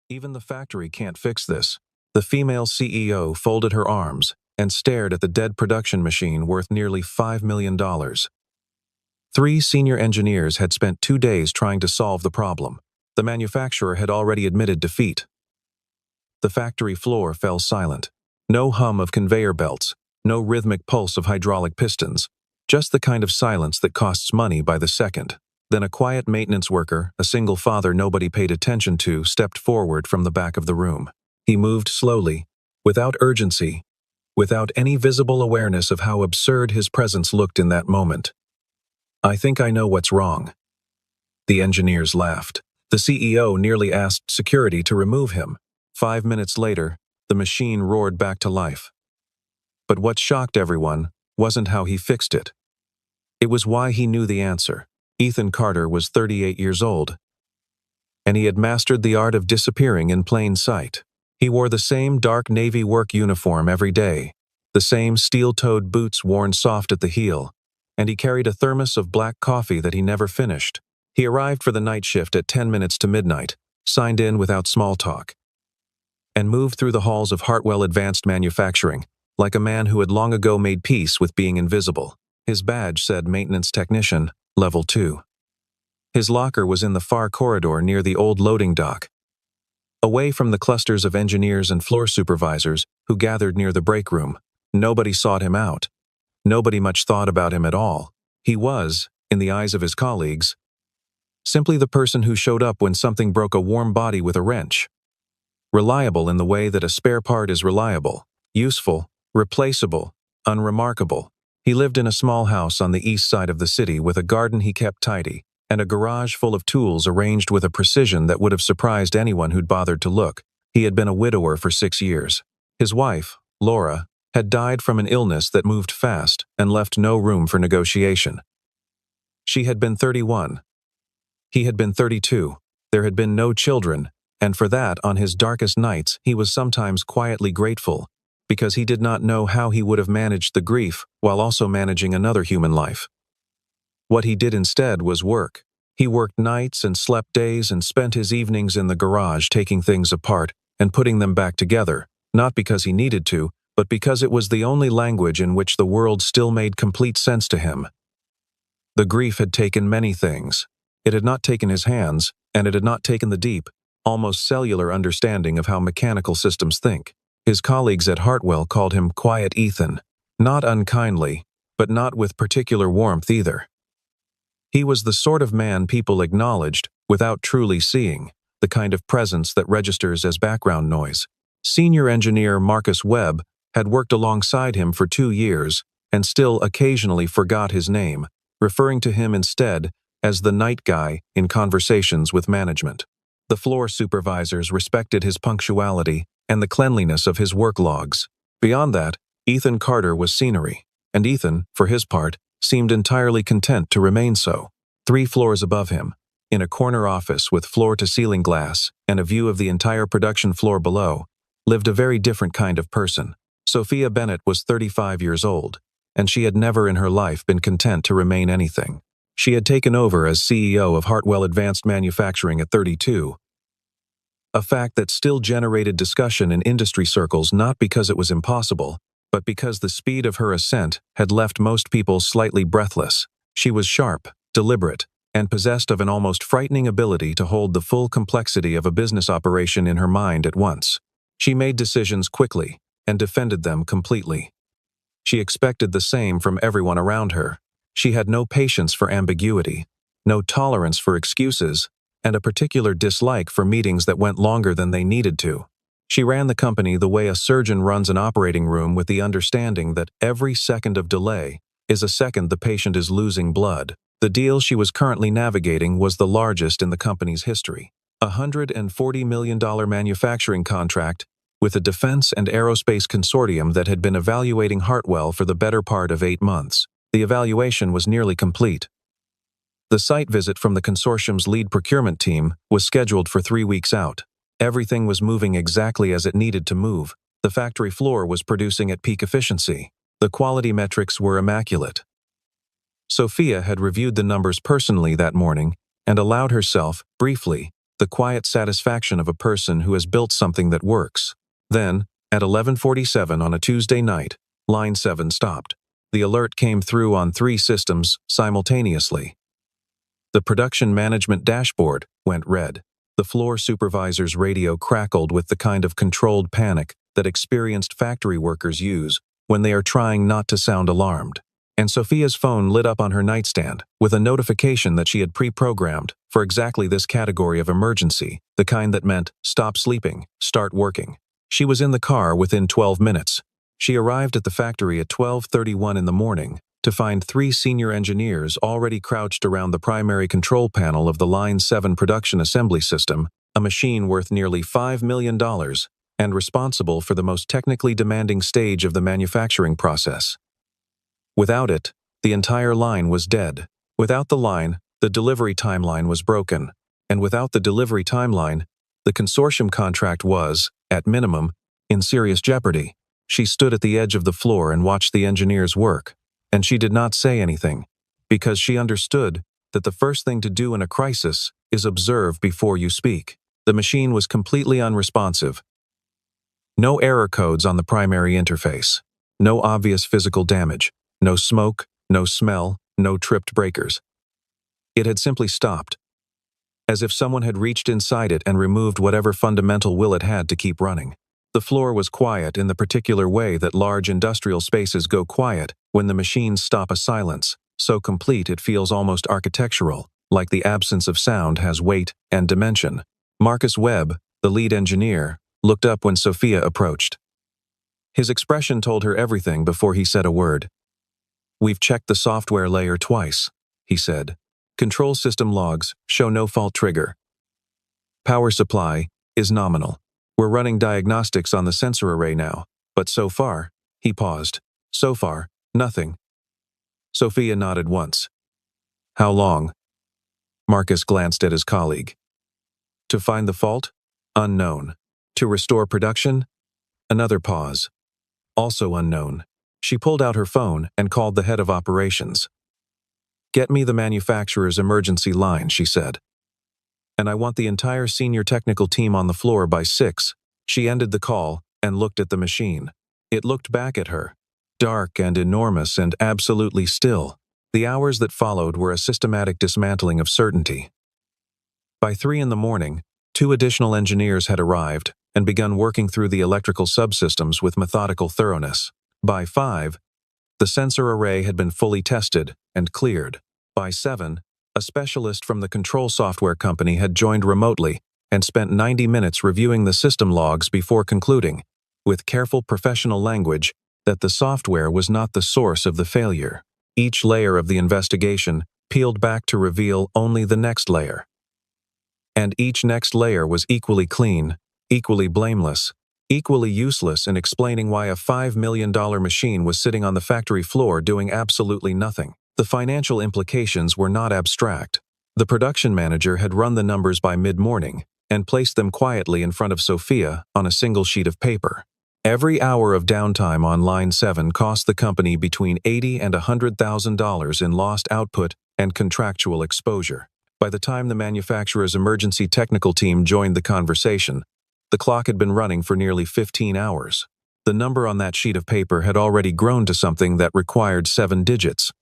Even the factory can't fix this. The female CEO folded her arms and stared at the dead production machine worth nearly $5 million. 3 senior engineers had spent 2 days trying to solve the problem. The manufacturer had already admitted defeat. The factory floor fell silent. No hum of conveyor belts, no rhythmic pulse of hydraulic pistons, just the kind of silence that costs money by the second. Then a quiet maintenance worker, a single father nobody paid attention to, stepped forward from the back of the room. He moved slowly, without urgency, without any visible awareness of how absurd his presence looked in that moment. "I think I know what's wrong." The engineers laughed. The CEO nearly asked security to remove him. 5 minutes later, the machine roared back to life. But what shocked everyone wasn't how he fixed it. It was why he knew the answer. Ethan Carter was 38 years old, and he had mastered the art of disappearing in plain sight. He wore the same dark navy work uniform every day, the same steel-toed boots worn soft at the heel, and he carried a thermos of black coffee that he never finished. He arrived for the night shift at 10 minutes to midnight, signed in without small talk, and moved through the halls of Hartwell Advanced Manufacturing like a man who had long ago made peace with being invisible. His badge said Maintenance Technician, Level 2. His locker was in the far corridor near the old loading dock, away from the clusters of engineers and floor supervisors who gathered near the break room. Nobody sought him out. Nobody much thought about him at all. He was, in the eyes of his colleagues, simply the person who showed up when something broke a warm body with a wrench. Reliable in the way that a spare part is reliable, useful, replaceable, unremarkable. He lived in a small house on the east side of the city with a garden he kept tidy and a garage full of tools arranged with a precision that would have surprised anyone who'd bothered to look. He had been a widower for 6 years. His wife, Laura, had died from an illness that moved fast and left no room for negotiation. She had been 31. He had been 32. There had been no children, and for that, on his darkest nights, he was sometimes quietly grateful, because he did not know how he would have managed the grief while also managing another human life. What he did instead was work. He worked nights and slept days and spent his evenings in the garage taking things apart and putting them back together, not because he needed to, but because it was the only language in which the world still made complete sense to him. The grief had taken many things. It had not taken his hands, and it had not taken the deep, almost cellular understanding of how mechanical systems think. His colleagues at Hartwell called him Quiet Ethan, not unkindly, but not with particular warmth either. He was the sort of man people acknowledged without truly seeing, the kind of presence that registers as background noise. Senior engineer Marcus Webb had worked alongside him for 2 years and still occasionally forgot his name, referring to him instead as the night guy in conversations with management. The floor supervisors respected his punctuality and the cleanliness of his work logs. Beyond that, Ethan Carter was scenery, and Ethan, for his part, seemed entirely content to remain so. 3 floors above him, in a corner office with floor-to-ceiling glass and a view of the entire production floor below, lived a very different kind of person. Sophia Bennett was 35 years old, and she had never in her life been content to remain anything. She had taken over as CEO of Hartwell Advanced Manufacturing at 32, a fact that still generated discussion in industry circles not because it was impossible, but because the speed of her ascent had left most people slightly breathless. She was sharp, deliberate, and possessed of an almost frightening ability to hold the full complexity of a business operation in her mind at once. She made decisions quickly and defended them completely. She expected the same from everyone around her. She had no patience for ambiguity, no tolerance for excuses, and a particular dislike for meetings that went longer than they needed to. She ran the company the way a surgeon runs an operating room, with the understanding that every second of delay is a second the patient is losing blood. The deal she was currently navigating was the largest in the company's history. A $140 million manufacturing contract with a defense and aerospace consortium that had been evaluating Hartwell for the better part of 8 months. The evaluation was nearly complete. The site visit from the consortium's lead procurement team was scheduled for 3 weeks out. Everything was moving exactly as it needed to move. The factory floor was producing at peak efficiency. The quality metrics were immaculate. Sophia had reviewed the numbers personally that morning and allowed herself, briefly, the quiet satisfaction of a person who has built something that works. Then, at 11:47 on a Tuesday night, Line 7 stopped. The alert came through on 3 systems simultaneously. The production management dashboard went red. The floor supervisor's radio crackled with the kind of controlled panic that experienced factory workers use when they are trying not to sound alarmed. And Sophia's phone lit up on her nightstand with a notification that she had pre-programmed for exactly this category of emergency, the kind that meant stop sleeping, start working. She was in the car within 12 minutes. She arrived at the factory at 12:31 in the morning to find 3 senior engineers already crouched around the primary control panel of the Line 7 production assembly system, a machine worth nearly $5 million and responsible for the most technically demanding stage of the manufacturing process. Without it, the entire line was dead. Without the line, the delivery timeline was broken. And without the delivery timeline, the consortium contract was, at minimum, in serious jeopardy. She stood at the edge of the floor and watched the engineers work. And she did not say anything, because she understood that the first thing to do in a crisis is observe before you speak. The machine was completely unresponsive. No error codes on the primary interface. No obvious physical damage. No smoke, no smell, no tripped breakers. It had simply stopped, as if someone had reached inside it and removed whatever fundamental will it had to keep running. The floor was quiet in the particular way that large industrial spaces go quiet when the machines stop a silence, so complete it feels almost architectural, like the absence of sound has weight and dimension. Marcus Webb, the lead engineer, looked up when Sophia approached. His expression told her everything before he said a word. "We've checked the software layer twice," he said. "Control system logs show no fault trigger. Power supply is nominal. We're running diagnostics on the sensor array now, but so far," he paused, "so far, nothing." Sophia nodded once. "How long?" Marcus glanced at his colleague. "To find the fault? Unknown. To restore production? Another pause. Also unknown." She pulled out her phone and called the head of operations. "Get me the manufacturer's emergency line," she said. "And I want the entire senior technical team on the floor by 6. She ended the call and looked at the machine. It looked back at her, dark and enormous and absolutely still. The hours that followed were a systematic dismantling of certainty. By 3 in the morning, 2 additional engineers had arrived and begun working through the electrical subsystems with methodical thoroughness. By 5, the sensor array had been fully tested and cleared. By 7, a specialist from the control software company had joined remotely and spent 90 minutes reviewing the system logs before concluding, with careful professional language, that the software was not the source of the failure. Each layer of the investigation peeled back to reveal only the next layer. And each next layer was equally clean, equally blameless, equally useless in explaining why a $5 million machine was sitting on the factory floor doing absolutely nothing. The financial implications were not abstract. The production manager had run the numbers by mid-morning and placed them quietly in front of Sophia on a single sheet of paper. Every hour of downtime on Line 7 cost the company between $80,000 and $100,000 in lost output and contractual exposure. By the time the manufacturer's emergency technical team joined the conversation, the clock had been running for nearly 15 hours. The number on that sheet of paper had already grown to something that required 7 digits.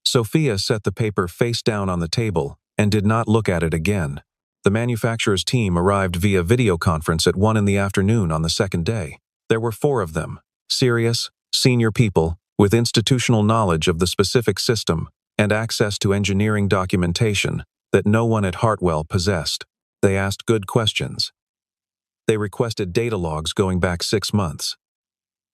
Sophia set the paper face down on the table and did not look at it again. The manufacturer's team arrived via video conference at 1 in the afternoon on the second day. There were 4 of them, serious, senior people with institutional knowledge of the specific system and access to engineering documentation that no one at Hartwell possessed. They asked good questions. They requested data logs going back 6 months.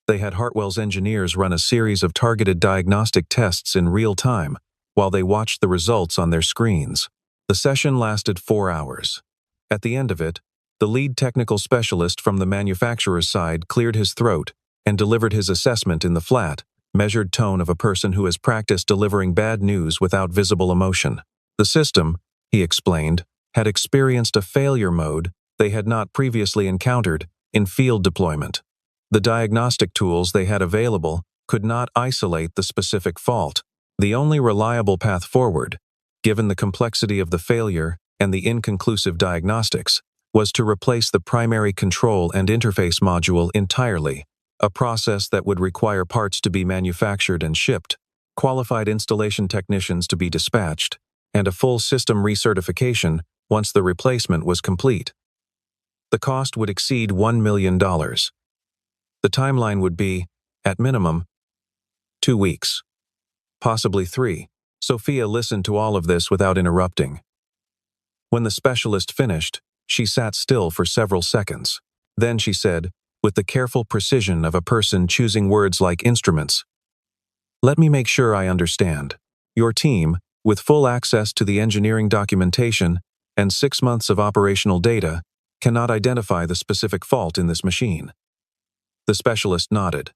They had Hartwell's engineers run a series of targeted diagnostic tests in real time while they watched the results on their screens. The session lasted 4 hours. At the end of it, the lead technical specialist from the manufacturer's side cleared his throat and delivered his assessment in the flat, measured tone of a person who has practiced delivering bad news without visible emotion. The system, he explained, had experienced a failure mode they had not previously encountered in field deployment. The diagnostic tools they had available could not isolate the specific fault. The only reliable path forward, given the complexity of the failure and the inconclusive diagnostics, was to replace the primary control and interface module entirely, a process that would require parts to be manufactured and shipped, qualified installation technicians to be dispatched, and a full system recertification once the replacement was complete. The cost would exceed $1 million. The timeline would be, at minimum, 2 weeks. Possibly 3. Sophia listened to all of this without interrupting. When the specialist finished, she sat still for several seconds. Then she said, with the careful precision of a person choosing words like instruments, "Let me make sure I understand. Your team, with full access to the engineering documentation and 6 months of operational data, cannot identify the specific fault in this machine." The specialist nodded.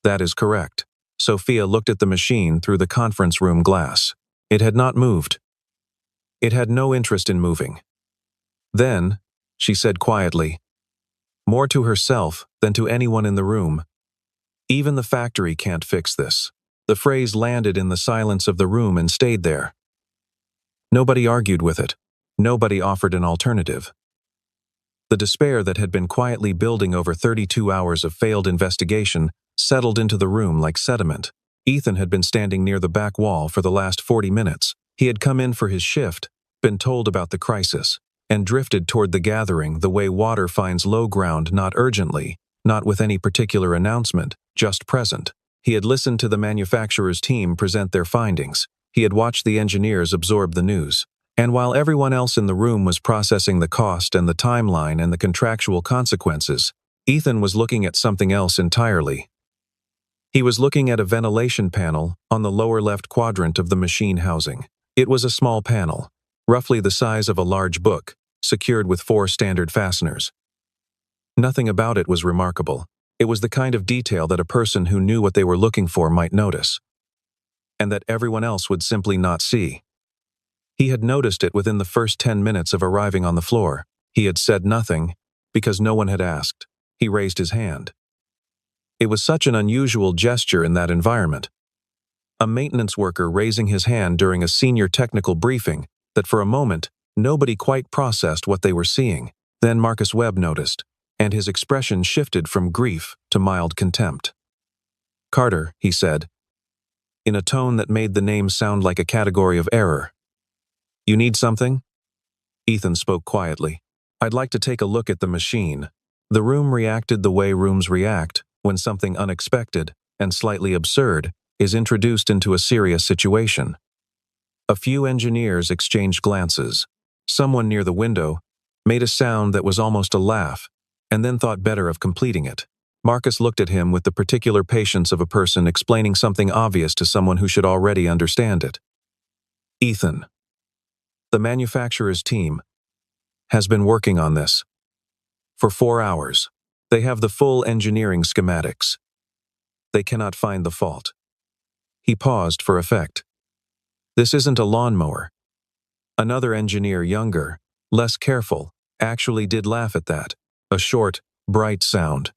"That is correct." Sophia looked at the machine through the conference room glass. It had not moved. It had no interest in moving. Then, she said quietly, more to herself than to anyone in the room, "Even the factory can't fix this." The phrase landed in the silence of the room and stayed there. Nobody argued with it. Nobody offered an alternative. The despair that had been quietly building over 32 hours of failed investigation settled into the room like sediment. Ethan had been standing near the back wall for the last 40 minutes. He had come in for his shift, been told about the crisis, and drifted toward the gathering the way water finds low ground, not urgently, not with any particular announcement, just present. He had listened to the manufacturer's team present their findings. He had watched the engineers absorb the news. And while everyone else in the room was processing the cost and the timeline and the contractual consequences, Ethan was looking at something else entirely. He was looking at a ventilation panel on the lower left quadrant of the machine housing. It was a small panel, roughly the size of a large book, secured with 4 standard fasteners. Nothing about it was remarkable. It was the kind of detail that a person who knew what they were looking for might notice, and that everyone else would simply not see. He had noticed it within the first 10 minutes of arriving on the floor. He had said nothing, because no one had asked. He raised his hand. It was such an unusual gesture in that environment. A maintenance worker raising his hand during a senior technical briefing, that for a moment, nobody quite processed what they were seeing. Then Marcus Webb noticed, and his expression shifted from grief to mild contempt. "Carter," he said, in a tone that made the name sound like a category of error. "You need something?" Ethan spoke quietly. "I'd like to take a look at the machine." The room reacted the way rooms react when something unexpected and slightly absurd is introduced into a serious situation. A few engineers exchanged glances. Someone near the window made a sound that was almost a laugh, and then thought better of completing it. Marcus looked at him with the particular patience of a person explaining something obvious to someone who should already understand it. "Ethan, the manufacturer's team has been working on this for 4 hours. They have the full engineering schematics. They cannot find the fault." He paused for effect. "This isn't a lawnmower." Another engineer, younger, less careful, actually did laugh at that. A short, bright sound.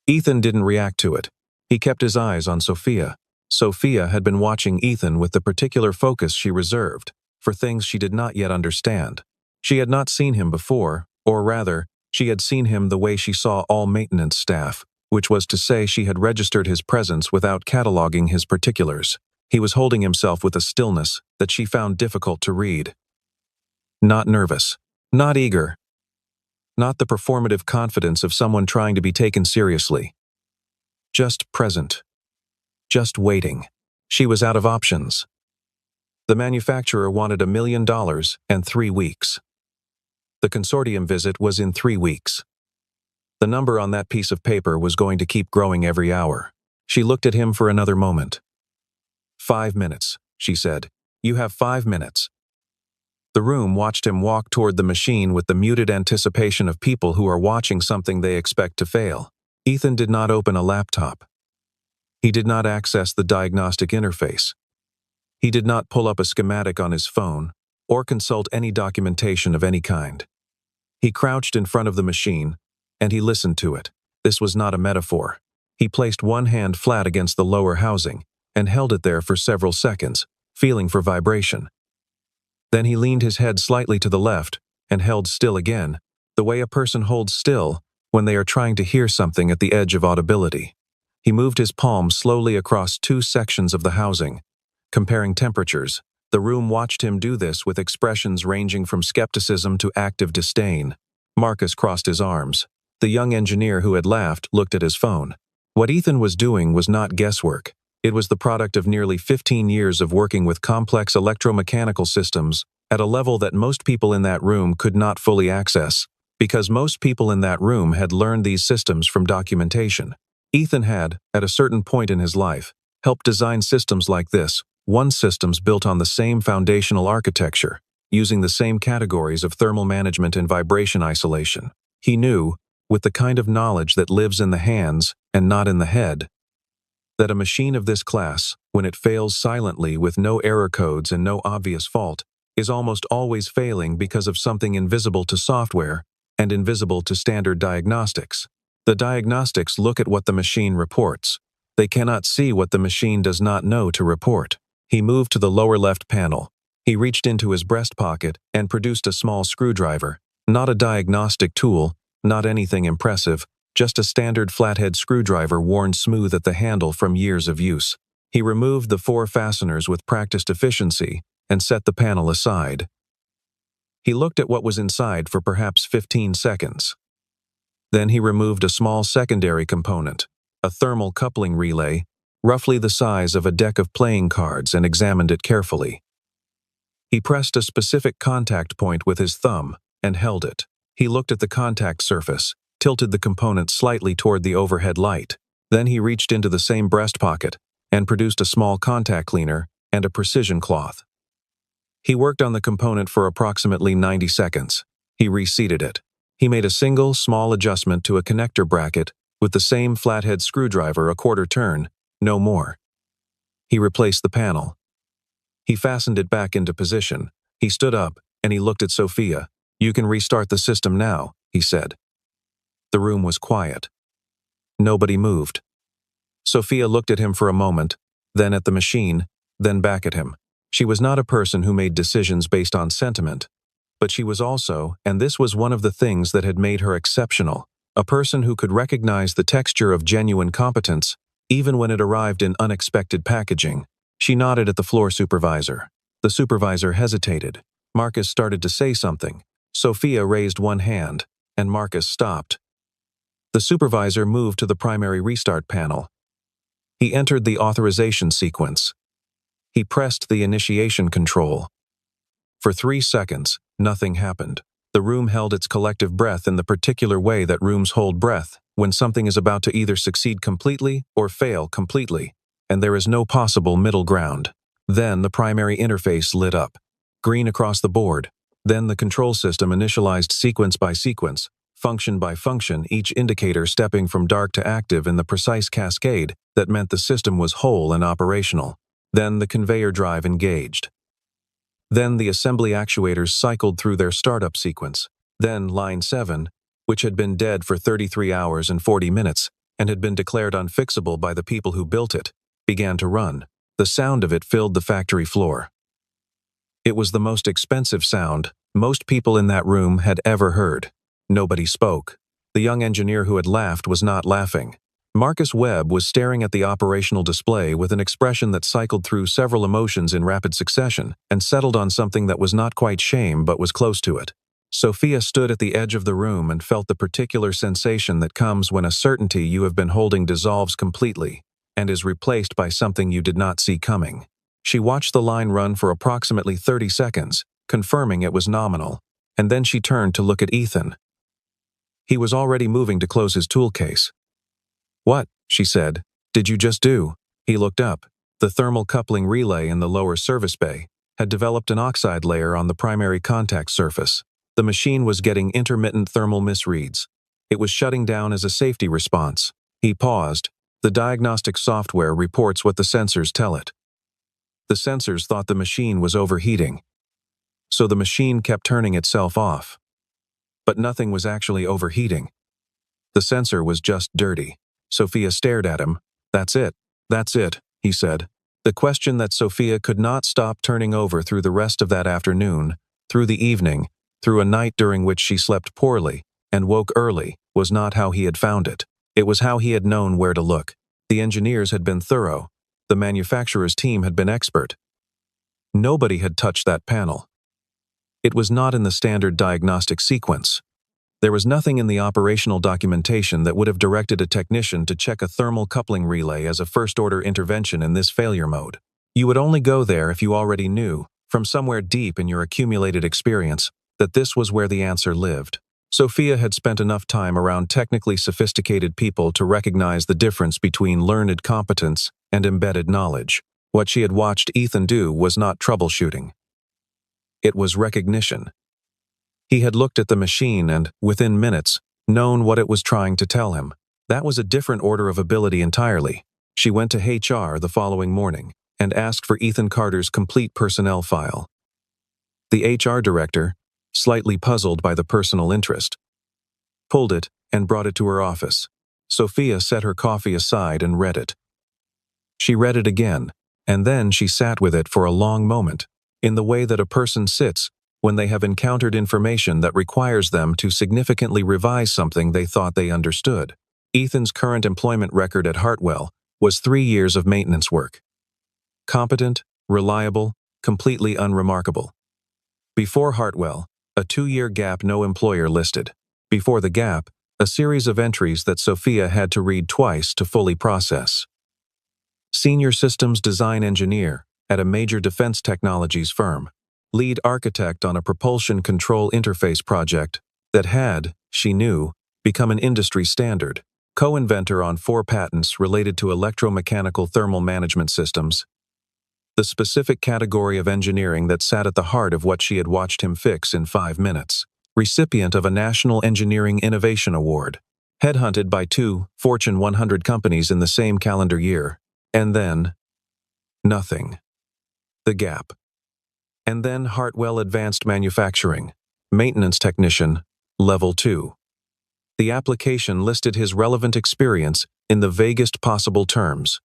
Ethan didn't react to it. He kept his eyes on Sophia. Sophia had been watching Ethan with the particular focus she reserved for things she did not yet understand. She had not seen him before, or rather, she had seen him the way she saw all maintenance staff, which was to say she had registered his presence without cataloging his particulars. He was holding himself with a stillness that she found difficult to read. Not nervous, not eager, not the performative confidence of someone trying to be taken seriously. Just present. Just waiting. She was out of options. The manufacturer wanted $1 million and 3 weeks. The consortium visit was in 3 weeks. The number on that piece of paper was going to keep growing every hour. She looked at him for another moment. 5 minutes, she said. "You have 5 minutes." The room watched him walk toward the machine with the muted anticipation of people who are watching something they expect to fail. Ethan did not open a laptop. He did not access the diagnostic interface. He did not pull up a schematic on his phone or consult any documentation of any kind. He crouched in front of the machine, and he listened to it. This was not a metaphor. He placed one hand flat against the lower housing and held it there for several seconds, feeling for vibration. Then he leaned his head slightly to the left and held still again, the way a person holds still when they are trying to hear something at the edge of audibility. He moved his palm slowly across two sections of the housing, comparing temperatures. The room watched him do this with expressions ranging from skepticism to active disdain. Marcus crossed his arms. The young engineer who had laughed looked at his phone. What Ethan was doing was not guesswork. It was the product of nearly 15 years of working with complex electromechanical systems at a level that most people in that room could not fully access, because most people in that room had learned these systems from documentation. Ethan had, at a certain point in his life, helped design systems like this, one systems built on the same foundational architecture, using the same categories of thermal management and vibration isolation. He knew, with the kind of knowledge that lives in the hands and not in the head, that a machine of this class, when it fails silently with no error codes and no obvious fault, is almost always failing because of something invisible to software and invisible to standard diagnostics. The diagnostics look at what the machine reports. They cannot see what the machine does not know to report. He moved to the lower left panel. He reached into his breast pocket and produced a small screwdriver. Not a diagnostic tool, not anything impressive, just a standard flathead screwdriver worn smooth at the handle from years of use. He removed the 4 fasteners with practiced efficiency and set the panel aside. He looked at what was inside for perhaps 15 seconds. Then he removed a small secondary component, a thermal coupling relay, roughly the size of a deck of playing cards, and examined it carefully. He pressed a specific contact point with his thumb and held it. He looked at the contact surface, tilted the component slightly toward the overhead light. Then he reached into the same breast pocket and produced a small contact cleaner and a precision cloth. He worked on the component for approximately 90 seconds. He reseated it. He made a single, small adjustment to a connector bracket with the same flathead screwdriver a quarter turn, no more. He replaced the panel. He fastened it back into position. He stood up, and he looked at Sophia. "You can restart the system now," he said. The room was quiet. Nobody moved. Sophia looked at him for a moment, then at the machine, then back at him. She was not a person who made decisions based on sentiment, but she was also, and this was one of the things that had made her exceptional, a person who could recognize the texture of genuine competence, even when it arrived in unexpected packaging. She nodded at the floor supervisor. The supervisor hesitated. Marcus started to say something. Sophia raised one hand, and Marcus stopped. The supervisor moved to the primary restart panel. He entered the authorization sequence. He pressed the initiation control. For 3 seconds, nothing happened. The room held its collective breath in the particular way that rooms hold breath when something is about to either succeed completely or fail completely, and there is no possible middle ground. Then the primary interface lit up, green across the board. Then the control system initialized sequence by sequence, function by function, each indicator stepping from dark to active in the precise cascade that meant the system was whole and operational. Then the conveyor drive engaged. Then the assembly actuators cycled through their startup sequence. Then Line 7, which had been dead for 33 hours and 40 minutes and had been declared unfixable by the people who built it, began to run. The sound of it filled the factory floor. It was the most expensive sound most people in that room had ever heard. Nobody spoke. The young engineer who had laughed was not laughing. Marcus Webb was staring at the operational display with an expression that cycled through several emotions in rapid succession and settled on something that was not quite shame but was close to it. Sophia stood at the edge of the room and felt the particular sensation that comes when a certainty you have been holding dissolves completely and is replaced by something you did not see coming. She watched the line run for approximately 30 seconds, confirming it was nominal, and then she turned to look at Ethan. He was already moving to close his tool case. "What?" she said. "Did you just do?" He looked up. The thermal coupling relay in the lower service bay had developed an oxide layer on the primary contact surface. The machine was getting intermittent thermal misreads. It was shutting down as a safety response. He paused. The diagnostic software reports what the sensors tell it. The sensors thought the machine was overheating, so the machine kept turning itself off. But nothing was actually overheating. The sensor was just dirty. Sophia stared at him. That's it, he said. The question that Sophia could not stop turning over through the rest of that afternoon, through the evening, through a night during which she slept poorly and woke early, was not how he had found it. It was how he had known where to look. The engineers had been thorough. The manufacturer's team had been expert. Nobody had touched that panel. It was not in the standard diagnostic sequence. There was nothing in the operational documentation that would have directed a technician to check a thermal coupling relay as a first-order intervention in this failure mode. You would only go there if you already knew, from somewhere deep in your accumulated experience, that this was where the answer lived. Sophia had spent enough time around technically sophisticated people to recognize the difference between learned competence and embedded knowledge. What she had watched Ethan do was not troubleshooting. It was recognition. He had looked at the machine and, within minutes, known what it was trying to tell him. That was a different order of ability entirely. She went to HR the following morning and asked for Ethan Carter's complete personnel file. The HR director, slightly puzzled by the personal interest, pulled it and brought it to her office. Sophia set her coffee aside and read it. She read it again, and then she sat with it for a long moment, in the way that a person sits when they have encountered information that requires them to significantly revise something they thought they understood. Ethan's current employment record at Hartwell was 3 years of maintenance work. Competent, reliable, completely unremarkable. Before Hartwell, a 2-year gap no employer listed. Before the gap, a series of entries that Sophia had to read twice to fully process. Senior Systems Design Engineer at a major defense technologies firm. Lead architect on a propulsion control interface project that had, she knew, become an industry standard. Co-inventor on 4 patents related to electromechanical thermal management systems. The specific category of engineering that sat at the heart of what she had watched him fix in 5 minutes. Recipient of a National Engineering Innovation Award. Headhunted by 2 Fortune 100 companies in the same calendar year. And then, nothing. The gap. And then Hartwell Advanced Manufacturing, Maintenance Technician, Level 2. The application listed his relevant experience in the vaguest possible terms.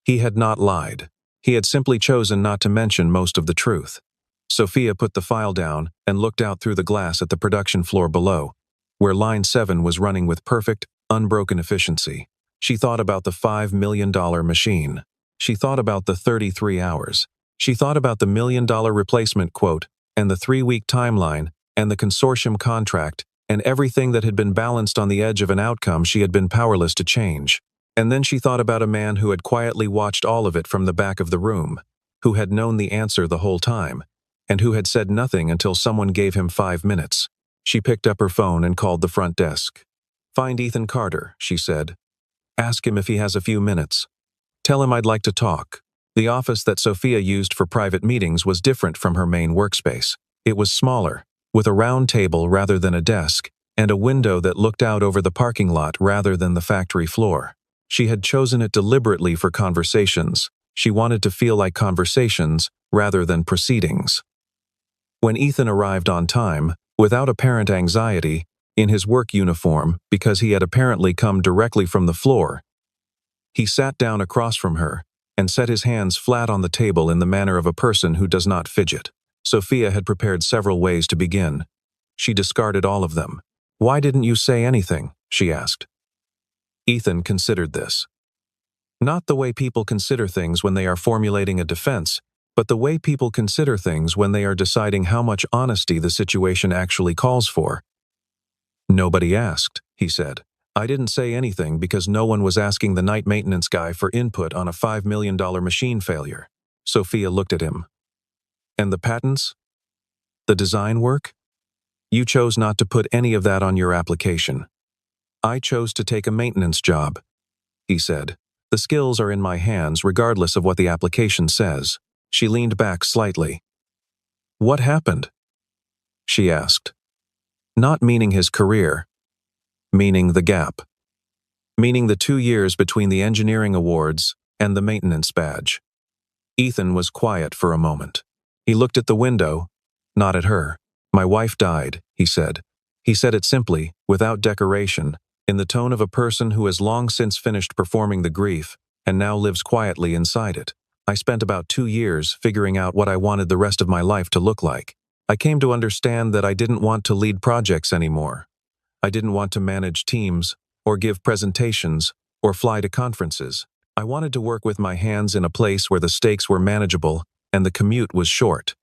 He had not lied. He had simply chosen not to mention most of the truth. Sophia put the file down and looked out through the glass at the production floor below, where Line 7 was running with perfect, unbroken efficiency. She thought about the $5 million machine. She thought about the 33 hours. She thought about the $1 million replacement quote, and the 3-week timeline, and the consortium contract, and everything that had been balanced on the edge of an outcome she had been powerless to change. And then she thought about a man who had quietly watched all of it from the back of the room, who had known the answer the whole time, and who had said nothing until someone gave him 5 minutes. She picked up her phone and called the front desk. "Find Ethan Carter," she said. "Ask him if he has a few minutes. Tell him I'd like to talk." The office that Sophia used for private meetings was different from her main workspace. It was smaller, with a round table rather than a desk, and a window that looked out over the parking lot rather than the factory floor. She had chosen it deliberately for conversations. She wanted to feel like conversations rather than proceedings. When Ethan arrived on time, without apparent anxiety, in his work uniform because he had apparently come directly from the floor, he sat down across from her and set his hands flat on the table in the manner of a person who does not fidget. Sophia had prepared several ways to begin. She discarded all of them. "Why didn't you say anything?" she asked. Ethan considered this. Not the way people consider things when they are formulating a defense, but the way people consider things when they are deciding how much honesty the situation actually calls for. "Nobody asked," he said. "I didn't say anything because no one was asking the night maintenance guy for input on a $5 million machine failure." Sophia looked at him. "And the patents? The design work? You chose not to put any of that on your application." "I chose to take a maintenance job," he said. "The skills are in my hands regardless of what the application says." She leaned back slightly. "What happened?" she asked. Not meaning his career. Meaning the gap. Meaning the 2 years between the engineering awards and the maintenance badge. Ethan was quiet for a moment. He looked at the window, not at her. "My wife died," he said. He said it simply, without decoration, in the tone of a person who has long since finished performing the grief and now lives quietly inside it. I spent about 2 years figuring out what I wanted the rest of my life to look like. I came to understand that I didn't want to lead projects anymore. I didn't want to manage teams, or give presentations, or fly to conferences. I wanted to work with my hands in a place where the stakes were manageable and the commute was short.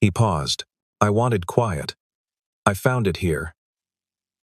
He paused. I wanted quiet. I found it here.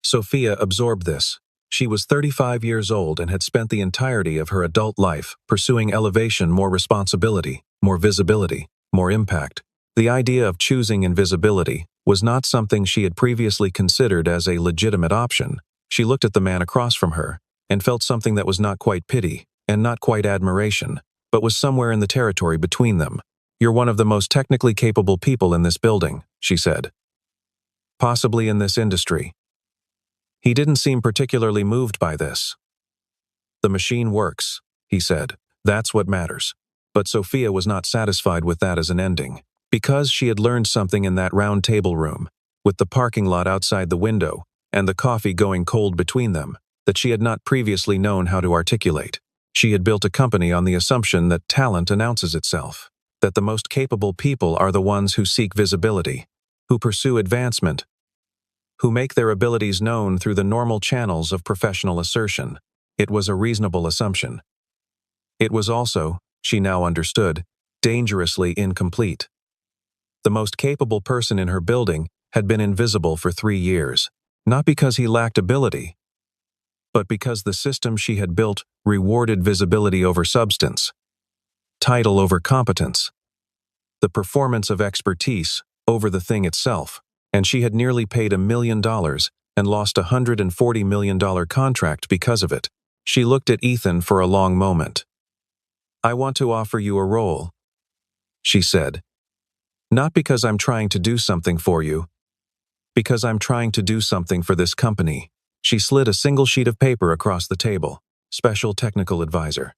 Sophia absorbed this. She was 35 years old and had spent the entirety of her adult life pursuing elevation, more responsibility, more visibility, more impact. The idea of choosing invisibility was not something she had previously considered as a legitimate option. She looked at the man across from her and felt something that was not quite pity and not quite admiration, but was somewhere in the territory between them. "You're one of the most technically capable people in this building," she said. "Possibly in this industry." He didn't seem particularly moved by this. "The machine works," he said. "That's what matters." But Sophia was not satisfied with that as an ending. Because she had learned something in that round table room, with the parking lot outside the window and the coffee going cold between them, that she had not previously known how to articulate. She had built a company on the assumption that talent announces itself, that the most capable people are the ones who seek visibility, who pursue advancement, who make their abilities known through the normal channels of professional assertion. It was a reasonable assumption. It was also, she now understood, dangerously incomplete. The most capable person in her building had been invisible for 3 years, not because he lacked ability, but because the system she had built rewarded visibility over substance, title over competence, the performance of expertise over the thing itself, and she had nearly paid $1 million and lost a $140 million contract because of it. She looked at Ethan for a long moment. "I want to offer you a role," she said. "Not because I'm trying to do something for you, because I'm trying to do something for this company." She slid a single sheet of paper across the table. "Special technical advisor.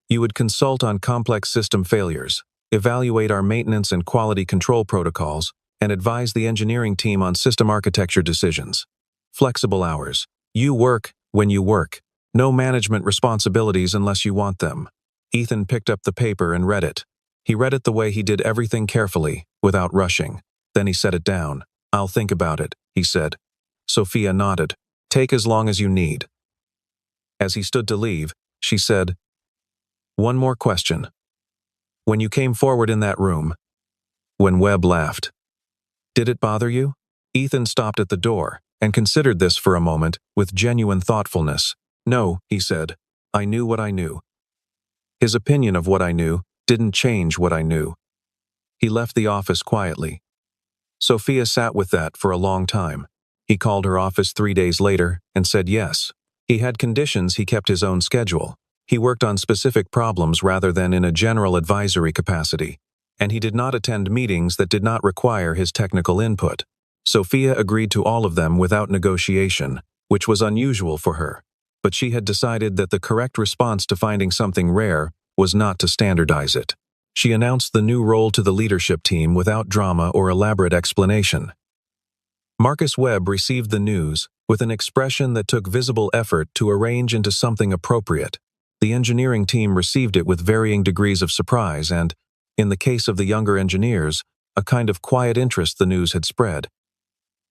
You would consult on complex system failures, evaluate our maintenance and quality control protocols, and advise the engineering team on system architecture decisions. Flexible hours. You work when you work. No management responsibilities unless you want them." Ethan picked up the paper and read it. He read it the way he did everything carefully, without rushing. Then he set it down. "I'll think about it," he said. Sophia nodded. "Take as long as you need." As he stood to leave, she said, "One more question. When you came forward in that room, when Webb laughed, did it bother you?" Ethan stopped at the door and considered this for a moment with genuine thoughtfulness. "No," he said. "I knew what I knew." His opinion of what I knew didn't change what I knew. He left the office quietly. Sophia sat with that for a long time. He called her office 3 days later and said yes. He had conditions. He kept his own schedule. He worked on specific problems rather than in a general advisory capacity, and he did not attend meetings that did not require his technical input. Sophia agreed to all of them without negotiation, which was unusual for her, but she had decided that the correct response to finding something rare was not to standardize it. She announced the new role to the leadership team without drama or elaborate explanation. Marcus Webb received the news with an expression that took visible effort to arrange into something appropriate. The engineering team received it with varying degrees of surprise and, in the case of the younger engineers, a kind of quiet interest the news had spread.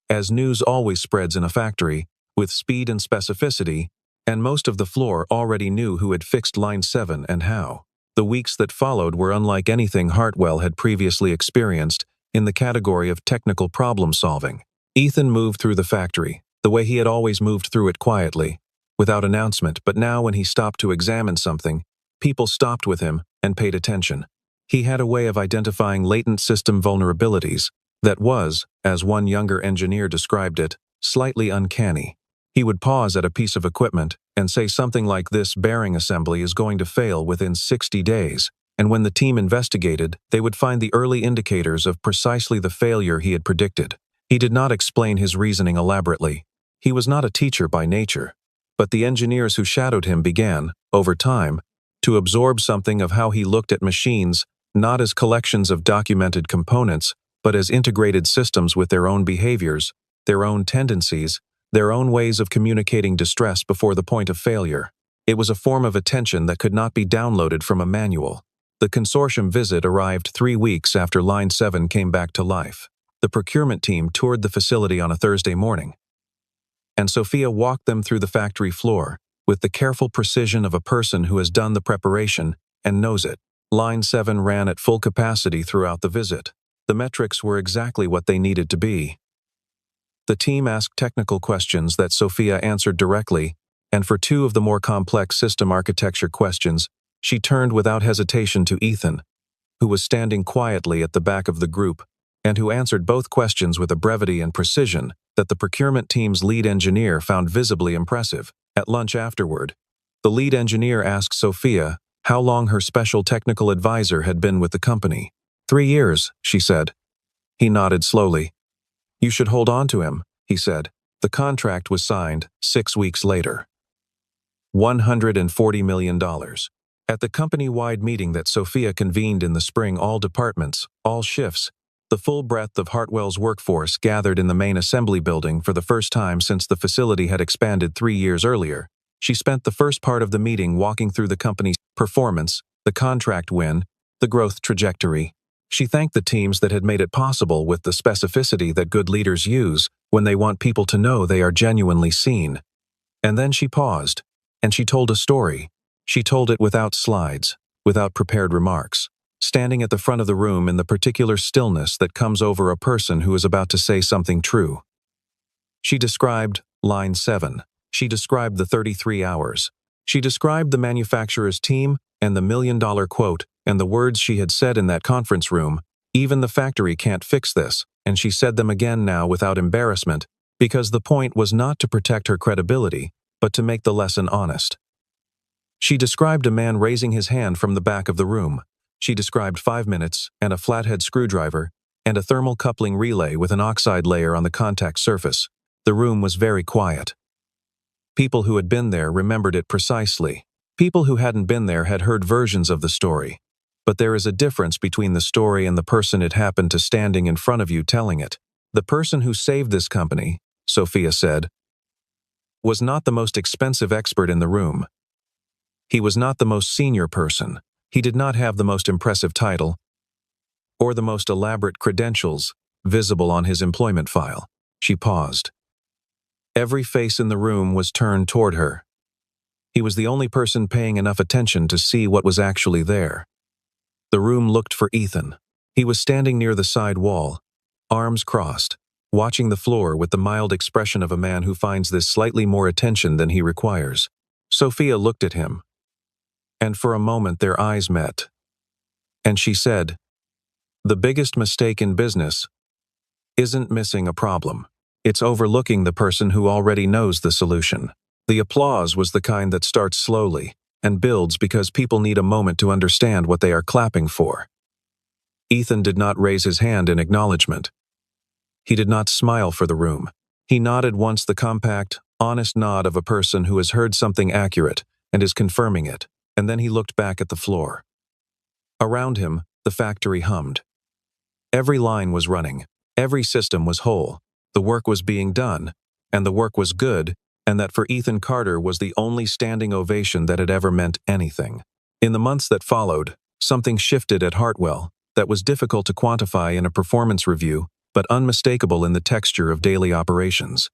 As news always spreads in a factory, with speed and specificity, and most of the floor already knew who had fixed Line 7 and how. The weeks that followed were unlike anything Hartwell had previously experienced in the category of technical problem-solving. Ethan moved through the factory, the way he had always moved through it quietly, without announcement, but now when he stopped to examine something, people stopped with him and paid attention. He had a way of identifying latent system vulnerabilities that was, as one younger engineer described it, slightly uncanny. He would pause at a piece of equipment and say something like, "This bearing assembly is going to fail within 60 days, and when the team investigated, they would find the early indicators of precisely the failure he had predicted. He did not explain his reasoning elaborately. He was not a teacher by nature, but the engineers who shadowed him began, over time, to absorb something of how he looked at machines, not as collections of documented components, but as integrated systems with their own behaviors, their own tendencies, their own ways of communicating distress before the point of failure. It was a form of attention that could not be downloaded from a manual. The consortium visit arrived 3 weeks after Line 7 came back to life. The procurement team toured the facility on a Thursday morning, and Sophia walked them through the factory floor with the careful precision of a person who has done the preparation and knows it. Line 7 ran at full capacity throughout the visit. The metrics were exactly what they needed to be. The team asked technical questions that Sophia answered directly, and for 2 of the more complex system architecture questions, she turned without hesitation to Ethan, who was standing quietly at the back of the group, and who answered both questions with a brevity and precision that the procurement team's lead engineer found visibly impressive. At lunch afterward, the lead engineer asked Sophia how long her special technical advisor had been with the company. 3 years, she said. He nodded slowly. You should hold on to him, he said. The contract was signed 6 weeks later. $140 million. At the company-wide meeting that Sophia convened in the spring, all departments, all shifts, the full breadth of Hartwell's workforce gathered in the main assembly building for the first time since the facility had expanded 3 years earlier. She spent the first part of the meeting walking through the company's performance, the contract win, the growth trajectory. She thanked the teams that had made it possible with the specificity that good leaders use when they want people to know they are genuinely seen. And then she paused, and she told a story. She told it without slides, without prepared remarks, standing at the front of the room in the particular stillness that comes over a person who is about to say something true. She described Line 7. She described the 33 hours. She described the manufacturer's team and the $1 million quote and the words she had said in that conference room. Even the factory can't fix this, and she said them again now without embarrassment, because the point was not to protect her credibility, but to make the lesson honest. She described a man raising his hand from the back of the room. She described 5 minutes and a flathead screwdriver and a thermal coupling relay with an oxide layer on the contact surface. The room was very quiet. People who had been there remembered it precisely. People who hadn't been there had heard versions of the story. But there is a difference between the story and the person it happened to standing in front of you telling it. The person who saved this company, Sophia said, was not the most expensive expert in the room. He was not the most senior person. He did not have the most impressive title or the most elaborate credentials visible on his employment file. She paused. Every face in the room was turned toward her. He was the only person paying enough attention to see what was actually there. The room looked for Ethan. He was standing near the side wall, arms crossed, watching the floor with the mild expression of a man who finds this slightly more attention than he requires. Sophia looked at him, and for a moment their eyes met. And she said, "The biggest mistake in business isn't missing a problem. It's overlooking the person who already knows the solution." The applause was the kind that starts slowly and builds because people need a moment to understand what they are clapping for. Ethan did not raise his hand in acknowledgement. He did not smile for the room. He nodded once, the compact, honest nod of a person who has heard something accurate and is confirming it, and then he looked back at the floor. Around him, the factory hummed. Every line was running. Every system was whole. The work was being done, and the work was good, and that for Ethan Carter was the only standing ovation that had ever meant anything. In the months that followed, something shifted at Hartwell that was difficult to quantify in a performance review, but unmistakable in the texture of daily operations.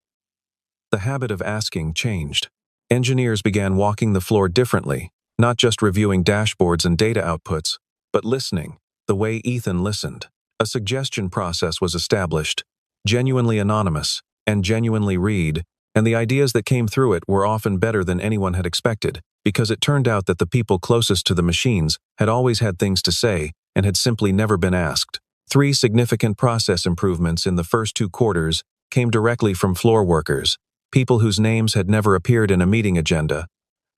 The habit of asking changed. Engineers began walking the floor differently, not just reviewing dashboards and data outputs, but listening, the way Ethan listened. A suggestion process was established, genuinely anonymous, and genuinely read, and the ideas that came through it were often better than anyone had expected, because it turned out that the people closest to the machines had always had things to say and had simply never been asked. 3 significant process improvements in the first 2 quarters came directly from floor workers, people whose names had never appeared in a meeting agenda,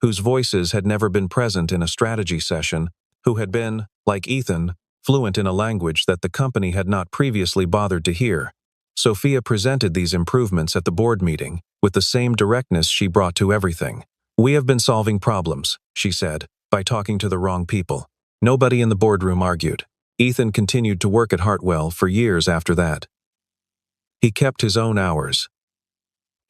whose voices had never been present in a strategy session, who had been, like Ethan, fluent in a language that the company had not previously bothered to hear. Sophia presented these improvements at the board meeting with the same directness she brought to everything. "We have been solving problems," she said, "by talking to the wrong people." Nobody in the boardroom argued. Ethan continued to work at Hartwell for years after that. He kept his own hours.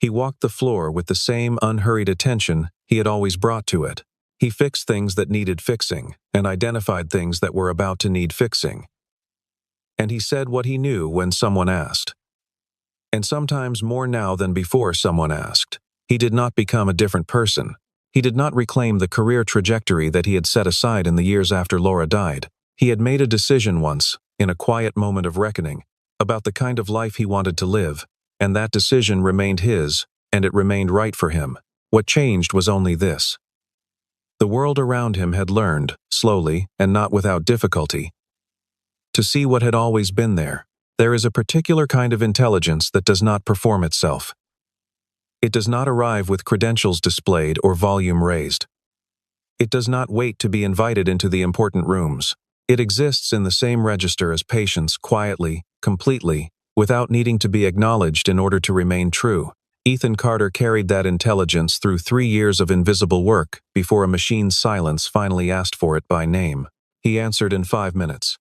He walked the floor with the same unhurried attention he had always brought to it. He fixed things that needed fixing and identified things that were about to need fixing. And he said what he knew when someone asked. And sometimes more now than before someone asked. He did not become a different person. He did not reclaim the career trajectory that he had set aside in the years after Laura died. He had made a decision once, in a quiet moment of reckoning, about the kind of life he wanted to live, and that decision remained his, and it remained right for him. What changed was only this. The world around him had learned, slowly and not without difficulty, to see what had always been there. There is a particular kind of intelligence that does not perform itself. It does not arrive with credentials displayed or volume raised. It does not wait to be invited into the important rooms. It exists in the same register as patience, quietly, completely, without needing to be acknowledged in order to remain true. Ethan Carter carried that intelligence through 3 years of invisible work before a machine's silence finally asked for it by name. He answered in 5 minutes.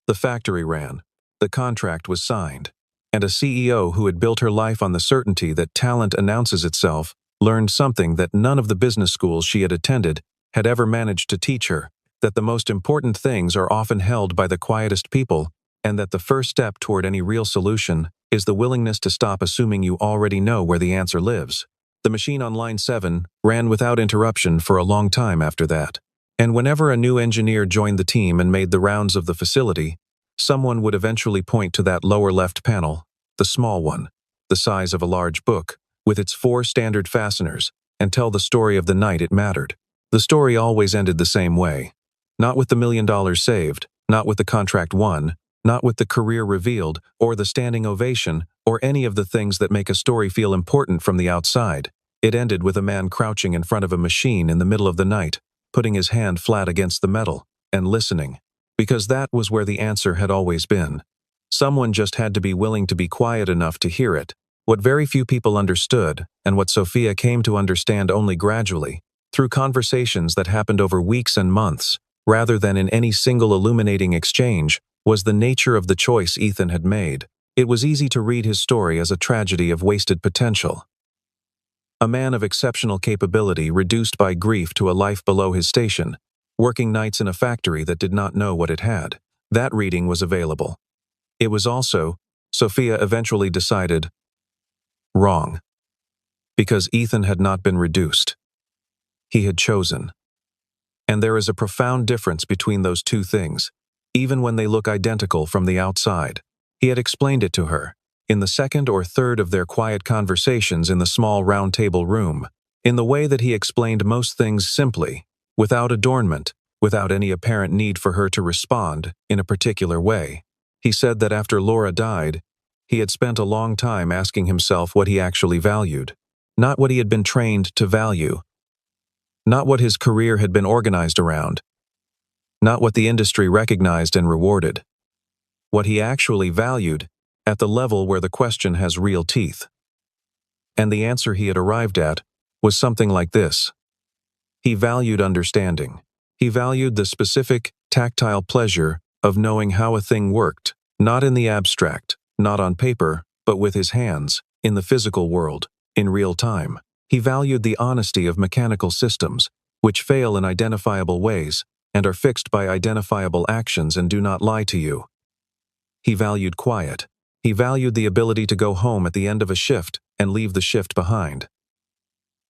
The factory ran. The contract was signed. And a CEO who had built her life on the certainty that talent announces itself learned something that none of the business schools she had attended had ever managed to teach her, that the most important things are often held by the quietest people, and that the first step toward any real solution is the willingness to stop assuming you already know where the answer lives. The machine on line 7 ran without interruption for a long time after that. And whenever a new engineer joined the team and made the rounds of the facility, someone would eventually point to that lower left panel, the small one, the size of a large book, with its 4 standard fasteners, and tell the story of the night it mattered. The story always ended the same way. Not with the $1 million saved, not with the contract won, not with the career revealed, or the standing ovation, or any of the things that make a story feel important from the outside. It ended with a man crouching in front of a machine in the middle of the night, putting his hand flat against the metal, and listening. Because that was where the answer had always been. Someone just had to be willing to be quiet enough to hear it. What very few people understood, and what Sophia came to understand only gradually, through conversations that happened over weeks and months, rather than in any single illuminating exchange, was the nature of the choice Ethan had made. It was easy to read his story as a tragedy of wasted potential. A man of exceptional capability reduced by grief to a life below his station, working nights in a factory that did not know what it had. That reading was available. It was also, Sophia eventually decided, wrong. Because Ethan had not been reduced. He had chosen. And there is a profound difference between those two things, even when they look identical from the outside. He had explained it to her, in the second or third of their quiet conversations in the small round table room, in the way that he explained most things simply, without adornment, without any apparent need for her to respond in a particular way. He said that after Laura died, he had spent a long time asking himself what he actually valued, not what he had been trained to value, not what his career had been organized around, not what the industry recognized and rewarded. What he actually valued, at the level where the question has real teeth. And the answer he had arrived at was something like this. He valued understanding. He valued the specific, tactile pleasure of knowing how a thing worked, not in the abstract, not on paper, but with his hands, in the physical world, in real time. He valued the honesty of mechanical systems, which fail in identifiable ways, and are fixed by identifiable actions and do not lie to you. He valued quiet. He valued the ability to go home at the end of a shift and leave the shift behind.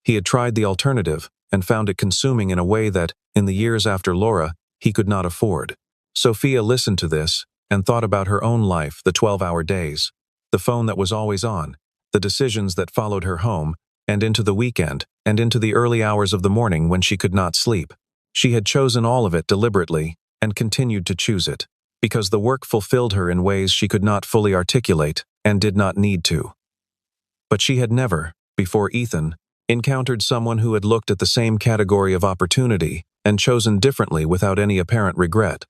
He had tried the alternative and found it consuming in a way that, in the years after Laura, he could not afford. Sophia listened to this and thought about her own life, the 12-hour days, the phone that was always on, the decisions that followed her home, and into the weekend, and into the early hours of the morning when she could not sleep. She had chosen all of it deliberately and continued to choose it, because the work fulfilled her in ways she could not fully articulate and did not need to. But she had never, before Ethan, encountered someone who had looked at the same category of opportunity and chosen differently without any apparent regret.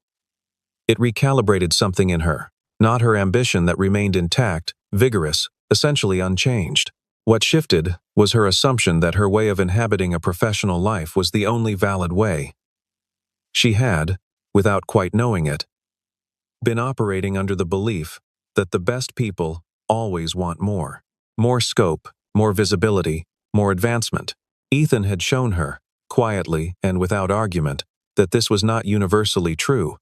It recalibrated something in her, not her ambition that remained intact, vigorous, essentially unchanged. What shifted was her assumption that her way of inhabiting a professional life was the only valid way. She had, without quite knowing it, been operating under the belief that the best people always want more. More scope, more visibility, more advancement. Ethan had shown her, quietly and without argument that this was not universally true,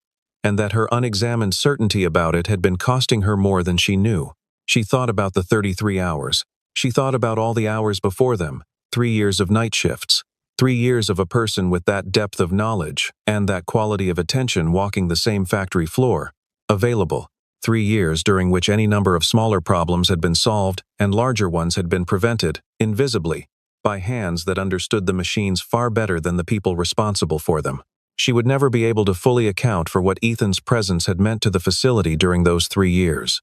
and that her unexamined certainty about it had been costing her more than she knew. She thought about the 33 hours. She thought about all the hours before them, 3 years of night shifts, 3 years of a person with that depth of knowledge and that quality of attention walking the same factory floor, available, 3 years during which any number of smaller problems had been solved and larger ones had been prevented, invisibly, by hands that understood the machines far better than the people responsible for them. She would never be able to fully account for what Ethan's presence had meant to the facility during those 3 years.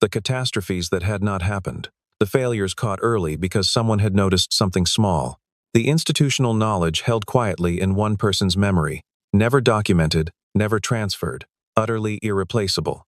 The catastrophes that had not happened, the failures caught early because someone had noticed something small, the institutional knowledge held quietly in one person's memory, never documented, never transferred, utterly irreplaceable.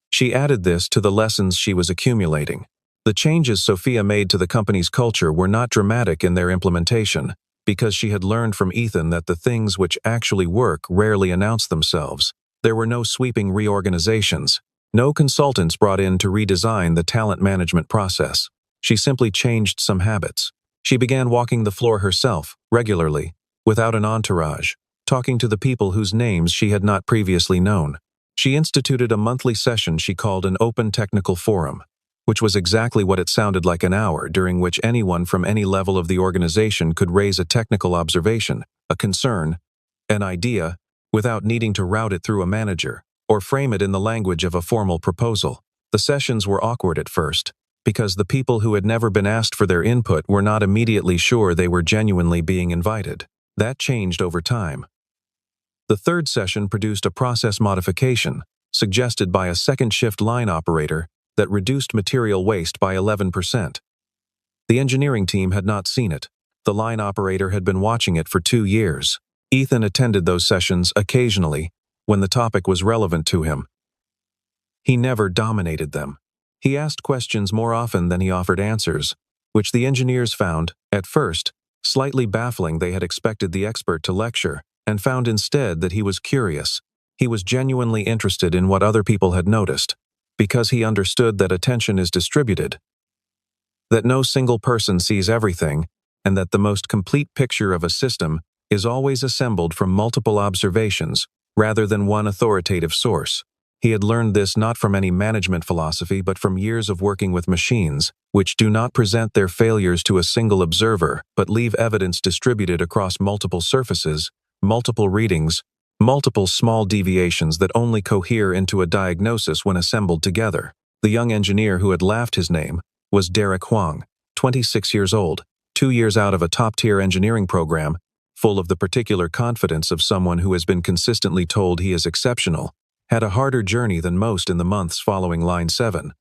She added this to the lessons she was accumulating. The changes Sophia made to the company's culture were not dramatic in their implementation, because she had learned from Ethan that the things which actually work rarely announce themselves. There were no sweeping reorganizations, no consultants brought in to redesign the talent management process. She simply changed some habits. She began walking the floor herself, regularly, without an entourage, talking to the people whose names she had not previously known. She instituted a monthly session she called an open technical forum, which was exactly what it sounded like, an hour during which anyone from any level of the organization could raise a technical observation, a concern, an idea, without needing to route it through a manager or frame it in the language of a formal proposal. The sessions were awkward at first, because the people who had never been asked for their input were not immediately sure they were genuinely being invited. That changed over time. The third session produced a process modification, suggested by a second-shift line operator, that reduced material waste by 11%. The engineering team had not seen it. The line operator had been watching it for 2 years. Ethan attended those sessions occasionally, when the topic was relevant to him. He never dominated them. He asked questions more often than he offered answers, which the engineers found, at first, slightly baffling. They had expected the expert to lecture, and found instead that he was curious. He was genuinely interested in what other people had noticed, because he understood that attention is distributed, that no single person sees everything, and that the most complete picture of a system is always assembled from multiple observations, rather than one authoritative source. He had learned this not from any management philosophy but from years of working with machines, which do not present their failures to a single observer but leave evidence distributed across multiple surfaces, multiple readings, multiple small deviations that only cohere into a diagnosis when assembled together. The young engineer who had laughed his name was Derek Huang, 26 years old, 2 years out of a top-tier engineering program, full of the particular confidence of someone who has been consistently told he is exceptional, had a harder journey than most in the months following Line 7.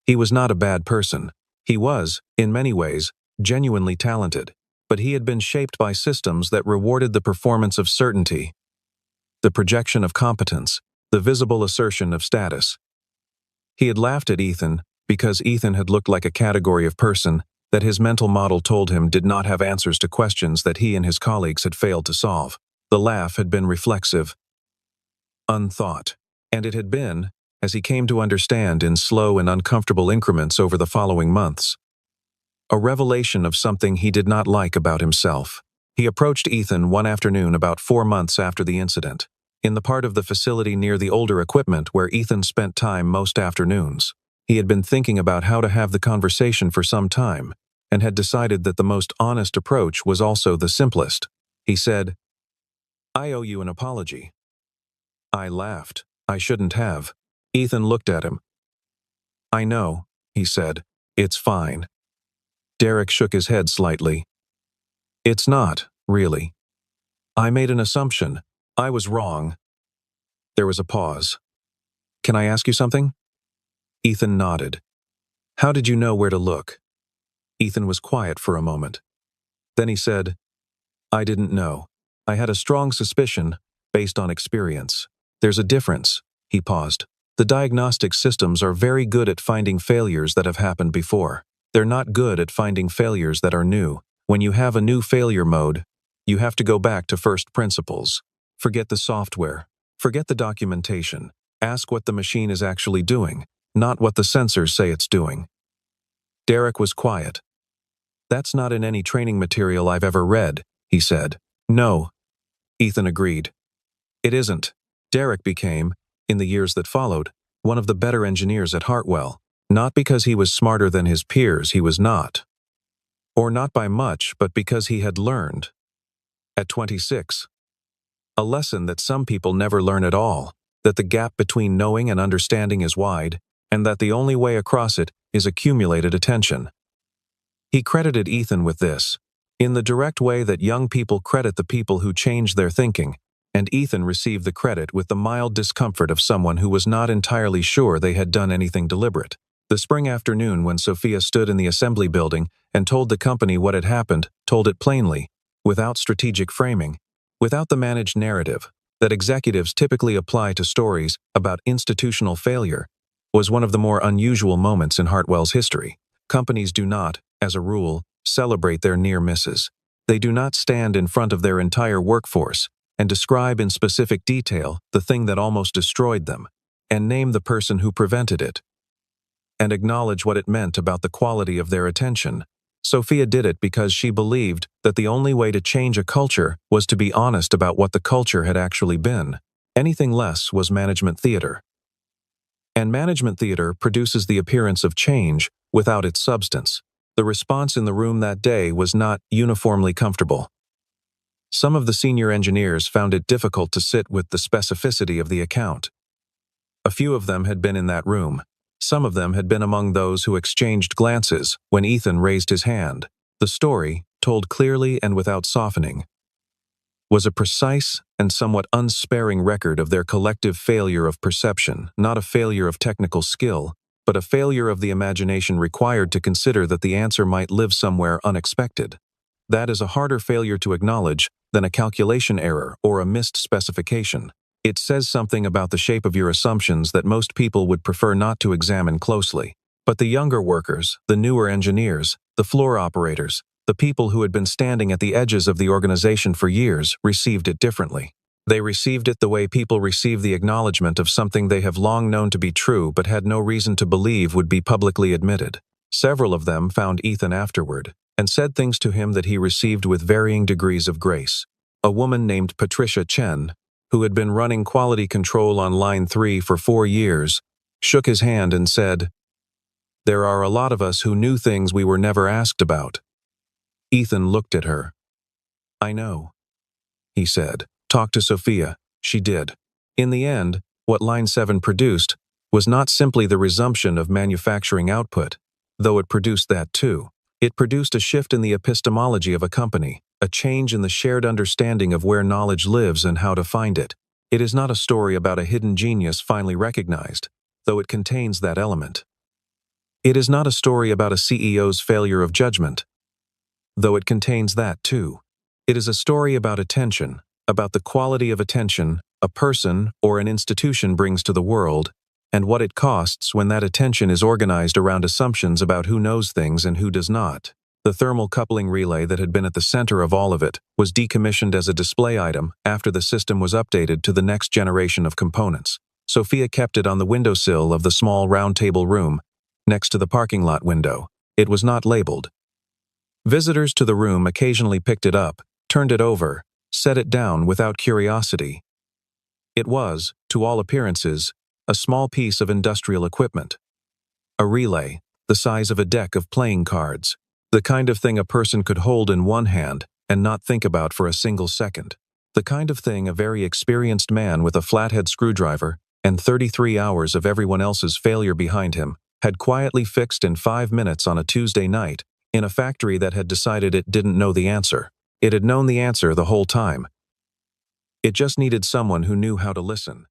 He was not a bad person. He was, in many ways, genuinely talented, but he had been shaped by systems that rewarded the performance of certainty, the projection of competence, the visible assertion of status. He had laughed at Ethan because Ethan had looked like a category of person that his mental model told him did not have answers to questions that he and his colleagues had failed to solve. The laugh had been reflexive, unthought, and it had been, as he came to understand in slow and uncomfortable increments over the following months, a revelation of something he did not like about himself. He approached Ethan one afternoon about 4 months after the incident, in the part of the facility near the older equipment where Ethan spent time most afternoons. He had been thinking about how to have the conversation for some time, and had decided that the most honest approach was also the simplest. He said, "I owe you an apology." I laughed. I shouldn't have. Ethan looked at him. "I know," he said. "It's fine." Derek shook his head slightly. "It's not, really. I made an assumption. I was wrong." There was a pause. "Can I ask you something?" Ethan nodded. "How did you know where to look?" Ethan was quiet for a moment. Then he said, "I didn't know. I had a strong suspicion, based on experience. There's a difference." He paused. "The diagnostic systems are very good at finding failures that have happened before. They're not good at finding failures that are new. When you have a new failure mode, you have to go back to first principles. Forget the software. Forget the documentation. Ask what the machine is actually doing, not what the sensors say it's doing." Derek was quiet. "That's not in any training material I've ever read," he said. No, Ethan agreed. It isn't. Derek became, in the years that followed, one of the better engineers at Hartwell. Not because he was smarter than his peers, he was not. Or not by much, but because he had learned. At 26. A lesson that some people never learn at all, that the gap between knowing and understanding is wide, and that the only way across it is accumulated attention. He credited Ethan with this, in the direct way that young people credit the people who change their thinking, and Ethan received the credit with the mild discomfort of someone who was not entirely sure they had done anything deliberate. The spring afternoon when Sophia stood in the assembly building and told the company what had happened, told it plainly, without strategic framing, without the managed narrative that executives typically apply to stories about institutional failure, was one of the more unusual moments in Hartwell's history. Companies do not, as a rule, celebrate their near misses. They do not stand in front of their entire workforce and describe in specific detail the thing that almost destroyed them, and name the person who prevented it, and acknowledge what it meant about the quality of their attention. Sophia did it because she believed that the only way to change a culture was to be honest about what the culture had actually been. Anything less was management theater. And management theater produces the appearance of change without its substance. The response in the room that day was not uniformly comfortable. Some of the senior engineers found it difficult to sit with the specificity of the account. A few of them had been in that room. Some of them had been among those who exchanged glances when Ethan raised his hand. The story, told clearly and without softening, was a precise and somewhat unsparing record of their collective failure of perception, not a failure of technical skill, but a failure of the imagination required to consider that the answer might live somewhere unexpected. That is a harder failure to acknowledge than a calculation error or a missed specification. It says something about the shape of your assumptions that most people would prefer not to examine closely. But the younger workers, the newer engineers, the floor operators, the people who had been standing at the edges of the organization for years received it differently. They received it the way people receive the acknowledgement of something they have long known to be true but had no reason to believe would be publicly admitted. Several of them found Ethan afterward and said things to him that he received with varying degrees of grace. A woman named Patricia Chen, who had been running quality control on Line 3 for 4 years, shook his hand and said, "There are a lot of us who knew things we were never asked about." Ethan looked at her. "I know," he said. "Talk to Sophia." She did. In the end, what Line 7 produced was not simply the resumption of manufacturing output, though it produced that too. It produced a shift in the epistemology of a company, a change in the shared understanding of where knowledge lives and how to find it. It is not a story about a hidden genius finally recognized, though it contains that element. It is not a story about a CEO's failure of judgment, though it contains that too. It is a story about attention, about the quality of attention a person or an institution brings to the world, and what it costs when that attention is organized around assumptions about who knows things and who does not. The thermal coupling relay that had been at the center of all of it was decommissioned as a display item after the system was updated to the next generation of components. Sophia kept it on the windowsill of the small round table room, next to the parking lot window. It was not labeled. Visitors to the room occasionally picked it up, turned it over, set it down without curiosity. It was, to all appearances, a small piece of industrial equipment. A relay, the size of a deck of playing cards. The kind of thing a person could hold in one hand and not think about for a single second. The kind of thing a very experienced man with a flathead screwdriver and 33 hours of everyone else's failure behind him had quietly fixed in 5 minutes on a Tuesday night in a factory that had decided it didn't know the answer. It had known the answer the whole time. It just needed someone who knew how to listen.